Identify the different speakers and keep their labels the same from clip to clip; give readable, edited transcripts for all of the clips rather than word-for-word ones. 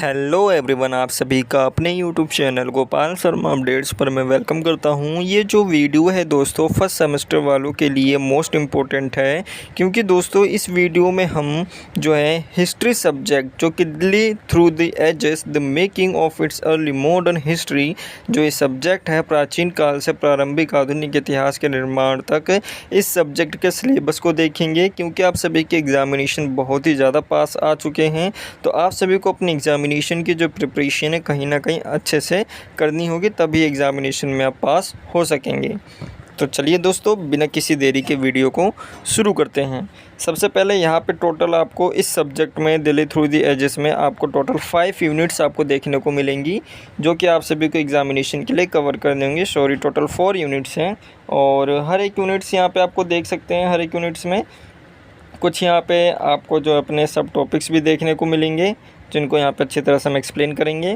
Speaker 1: Hello everyone, आप सभी का अपने YouTube channel Gopal Sharma updates पर मैं वेलकम करता हूं। ये जो वीडियो है दोस्तों फर्स्ट सेमेस्टर वालों के लिए मोस्ट इम्पोर्टेंट है, क्योंकि दोस्तों इस वीडियो में हम जो है हिस्ट्री सब्जेक्ट जो कि Delhi through the ages the making of its early modern history, जो ये सब्जेक्ट है प्राचीन काल से प्रारंभिक आधुनिक इतिहास के निर्माण तक, इस सब्जेक्ट के सिलेबस को देखेंगे। क्योंकि आप सभी के एग्जामिनेशन बहुत ही ज़्यादा पास आ चुके हैं, तो आप सभी को अपनी एग्जामिनेशन की जो प्रिपरेशन है कहीं ना कहीं अच्छे से करनी होगी, तभी एग्जामिनेशन में आप पास हो सकेंगे। तो चलिए दोस्तों, बिना किसी देरी के वीडियो को शुरू करते हैं। सबसे पहले यहाँ पे टोटल आपको इस सब्जेक्ट में दिल्ली थ्रू द एजेस में आपको टोटल 5 यूनिट्स आपको देखने को मिलेंगी, जो कि आप सभी को एग्जामिनेशन के लिए कवर करने होंगे। सॉरी, टोटल 4 यूनिट्स हैं और हर एक यूनिट्स यहाँ पे आपको देख सकते हैं। हर एक यूनिट्स में कुछ यहाँ पे आपको जो अपने सब टॉपिक्स भी देखने को मिलेंगे, जिनको यहाँ पे अच्छी तरह से हम एक्सप्लेन करेंगे।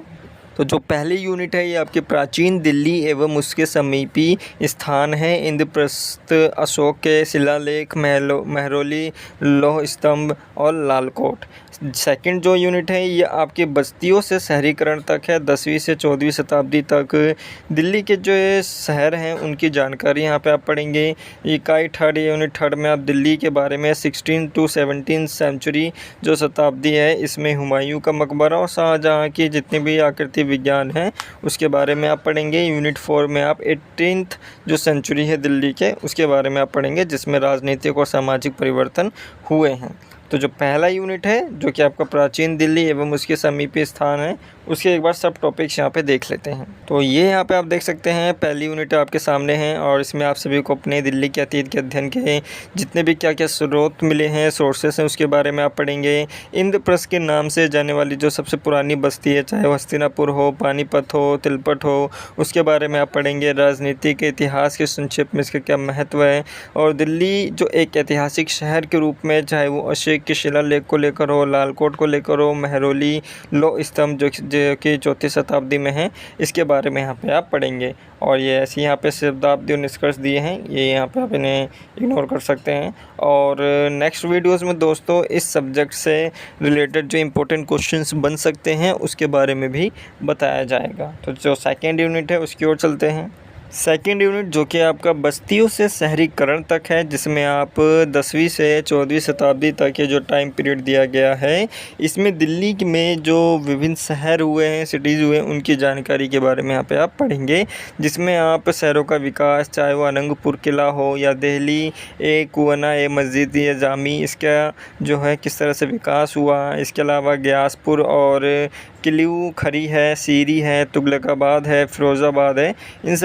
Speaker 1: तो जो पहली यूनिट है ये आपके प्राचीन दिल्ली एवं उसके समीपी स्थान है। इंद्रप्रस्थ, अशोक के शिलालेख, महरौली, लौह स्तंभ और लालकोट। सेकंड जो यूनिट है ये आपके बस्तियों से शहरीकरण तक है। 10वीं से 14वीं शताब्दी तक दिल्ली के जो शहर हैं उनकी जानकारी यहाँ पे आप पढ़ेंगे। इकाई थर्ड यूनिट थर्ड में आप दिल्ली के बारे में 16 to 17 सेंचुरी जो शताब्दी है, इसमें हुमायूं का मकबरा और शाहजहाँ की जितनी भी आकृति विज्ञान है उसके बारे में आप पढ़ेंगे। यूनिट 4 में आप 18th जो सेंचुरी है दिल्ली के, उसके बारे में आप पढ़ेंगे, जिसमें राजनीतिक और सामाजिक परिवर्तन हुए हैं। तो जो पहला यूनिट है जो कि आपका प्राचीन दिल्ली एवं उसके समीपी स्थान है, उसके एक बार सब टॉपिक्स यहाँ पे देख लेते हैं। तो ये यहाँ पे आप देख सकते हैं पहली यूनिट आपके सामने है और इसमें आप सभी को अपने दिल्ली के अतीत के अध्ययन के जितने भी क्या क्या स्रोत मिले हैं, सोर्सेस हैं, उसके बारे में आप पढ़ेंगे। इंद्रप्रस्थ के नाम से जाने वाली जो सबसे पुरानी बस्ती है, चाहे वो हस्तिनापुर हो, पानीपत हो, तिलपट हो, उसके बारे में आप पढ़ेंगे। राजनीति के इतिहास के संक्षेप में इसका क्या महत्व है, और दिल्ली जो एक ऐतिहासिक शहर के रूप में, चाहे वो अशोक के शिलालेख को लेकर हो, लालकोट को लेकर हो, महरौली, लौह स्तंभ जो कि 4वीं शताब्दी में है, इसके बारे में यहाँ पे आप पढ़ेंगे। और ये ऐसे यहाँ पे शताब्दी और निष्कर्ष दिए हैं, ये यहाँ पे आप इन्हें इग्नोर कर सकते हैं। और नेक्स्ट वीडियोस में दोस्तों इस सब्जेक्ट से रिलेटेड जो इम्पोर्टेंट क्वेश्चंस बन सकते हैं उसके बारे में भी बताया जाएगा। तो जो सेकेंड यूनिट है उसकी ओर चलते हैं। सेकेंड यूनिट जो कि आपका बस्तियों से शहरीकरण तक है, जिसमें आप 10वीं से 14वीं शताब्दी तक ये जो टाइम पीरियड दिया गया है, इसमें दिल्ली में जो विभिन्न शहर हुए हैं, सिटीज़ हुए हैं, उनकी जानकारी के बारे में यहाँ पे आप पढ़ेंगे। जिसमें आप शहरों का विकास, चाहे वो अनंगपुर किला हो या दिल्ली कुआना मस्जिद या जामी, इसका जो है किस तरह से विकास हुआ। इसके अलावा ग्यासपुर और किलियू खरी है, सीरी है, तुगलकाबाद है, फिरोज़ाबाद है, इन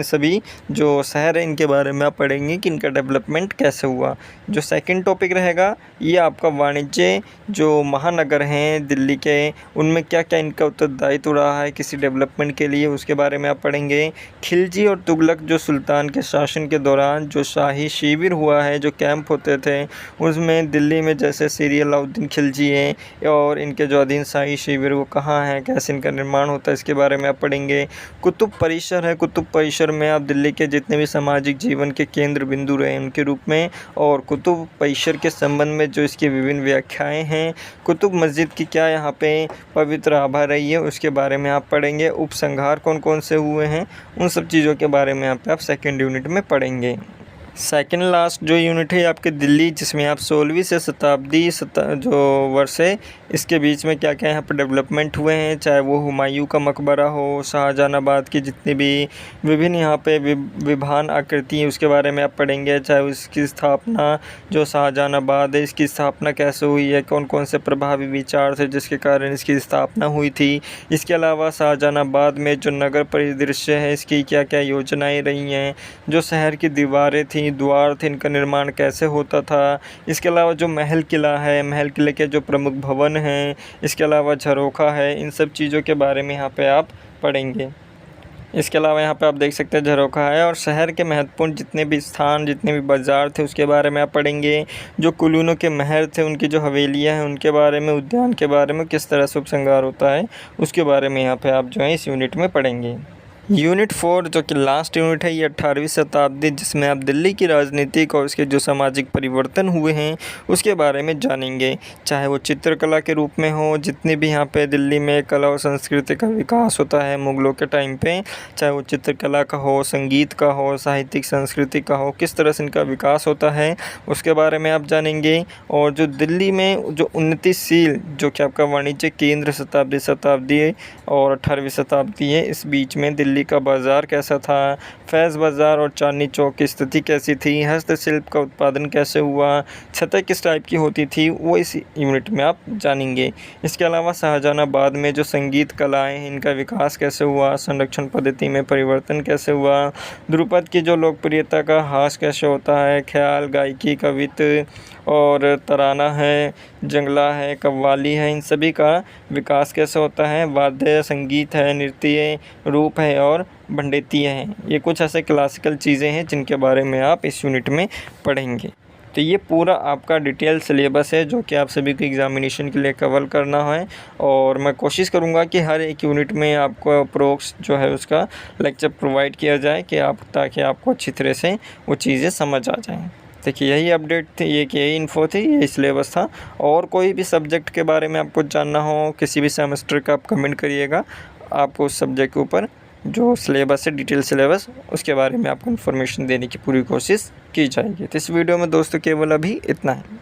Speaker 1: सभी जो शहर हैं इनके बारे में आप पढ़ेंगे कि इनका डेवलपमेंट कैसे हुआ। जो सेकंड टॉपिक रहेगा ये आपका वाणिज्य, जो महानगर हैं दिल्ली के, उनमें क्या क्या इनका उत्तरदायित्व रहा है किसी डेवलपमेंट के लिए, उसके बारे में आप पढ़ेंगे। खिलजी और तुगलक जो सुल्तान के शासन के दौरान जो शाही शिविर हुआ है, जो कैंप होते थे, उसमें दिल्ली में जैसे श्री अलाउद्दीन खिलजी हैं और इनके जो अधीन शाही शिविर वो कहाँ हैं, कैसे इनका निर्माण होता है, इसके बारे में आप पढ़ेंगे। कुतुब परिसर है, कुतुब परिसर में आप दिल्ली के जितने भी सामाजिक जीवन के केंद्र बिंदु रहे उनके रूप में, और कुतुब परिसर के संबंध में जो इसकी विभिन्न व्याख्याएं हैं, कुतुब मस्जिद की क्या यहाँ पे पवित्र आभा रही है, उसके बारे में आप पढ़ेंगे। उपसंहार कौन कौन से हुए हैं, उन सब चीज़ों के बारे में यहाँ पे आप सेकेंड यूनिट में पढ़ेंगे। सेकेंड लास्ट जो यूनिट है आपके दिल्ली, जिसमें आप 16वीं से शताब्दी जो वर्ष है इसके बीच में क्या क्या यहाँ पर डेवलपमेंट हुए हैं, चाहे वो हुमायूं का मकबरा हो, शाहजहानाबाद की जितनी भी विभिन्न यहाँ पे विभान आकृति है उसके बारे में आप पढ़ेंगे। चाहे उसकी स्थापना, जो शाहजहानाबाद है इसकी स्थापना कैसे हुई है, कौन कौन से प्रभावी विचार थे जिसके कारण इसकी स्थापना हुई थी। इसके अलावा शाहजहानाबाद में जो नगर परिदृश्य है इसकी क्या क्या योजनाएँ रही हैं, जो शहर की दीवारें थी, द्वार थे, इनका निर्माण कैसे होता था। इसके अलावा जो महल किला है, महल किले के जो प्रमुख भवन हैं, इसके अलावा झरोखा है, इन सब चीज़ों के बारे में यहाँ पे आप पढ़ेंगे। इसके अलावा यहाँ पे आप देख सकते हैं झरोखा है, और शहर के महत्वपूर्ण जितने भी स्थान, जितने भी बाज़ार थे उसके बारे में आप पढ़ेंगे। जो कुलीनों के महल थे उनकी जो हवेलियाँ हैं उनके बारे में, उद्यान के बारे में, किस तरह से उपसंहार होता है उसके बारे में यहाँ पे आप जो है इस यूनिट में पढ़ेंगे। यूनिट 4 जो कि लास्ट यूनिट है, ये 18वीं शताब्दी, जिसमें आप दिल्ली की राजनीतिक और उसके जो सामाजिक परिवर्तन हुए हैं उसके बारे में जानेंगे। चाहे वो चित्रकला के रूप में हो, जितनी भी यहाँ पे दिल्ली में कला और संस्कृति का विकास होता है मुग़लों के टाइम पे, चाहे वो चित्रकला का हो, संगीत का हो, साहित्यिक संस्कृति का हो, किस तरह से इनका विकास होता है उसके बारे में आप जानेंगे। और जो दिल्ली में जो उन्नतिशील जो कि आपका वाणिज्य केंद्र शताब्दी और 18वीं शताब्दी है, इस बीच में दिल्ली का बाज़ार कैसा था, फैज़ बाज़ार और चांदनी चौक की स्थिति कैसी थी, हस्तशिल्प का उत्पादन कैसे हुआ, छतें किस टाइप की होती थी, वो इस यूनिट में आप जानेंगे। इसके अलावा शाहजहानाबाद में जो संगीत कलाएं हैं, इनका विकास कैसे हुआ, संरक्षण पद्धति में परिवर्तन कैसे हुआ, ध्रुपद की जो लोकप्रियता का ह्रास कैसे होता है, ख्याल, गायकी, कवित्व और तराना है, जंगला है, कव्वाली है, इन सभी का विकास कैसे होता है, वाद्य संगीत है, नृत्य रूप है और भंडेतिया हैं। ये कुछ ऐसे क्लासिकल चीज़ें हैं जिनके बारे में आप इस यूनिट में पढ़ेंगे। तो ये पूरा आपका डिटेल सिलेबस है जो कि आप सभी को एग्ज़ामिनेशन के लिए कवर करना है, और मैं कोशिश करूँगा कि हर एक यूनिट में आपको अप्रोक्स जो है उसका लेक्चर प्रोवाइड किया जाए कि ताकि आपको अच्छी तरह से वो चीज़ें समझ आ जाएँ। देखिए यही अपडेट थी, यही इन्फो थी, यही सिलेबस था। और कोई भी सब्जेक्ट के बारे में आपको जानना हो किसी भी सेमेस्टर का, आप कमेंट करिएगा। आपको उस सब्जेक्ट के ऊपर जो सिलेबस है, डिटेल सिलेबस, उसके बारे में आपको इन्फॉर्मेशन देने की पूरी कोशिश की जाएगी। तो इस वीडियो में दोस्तों केवल अभी इतना है।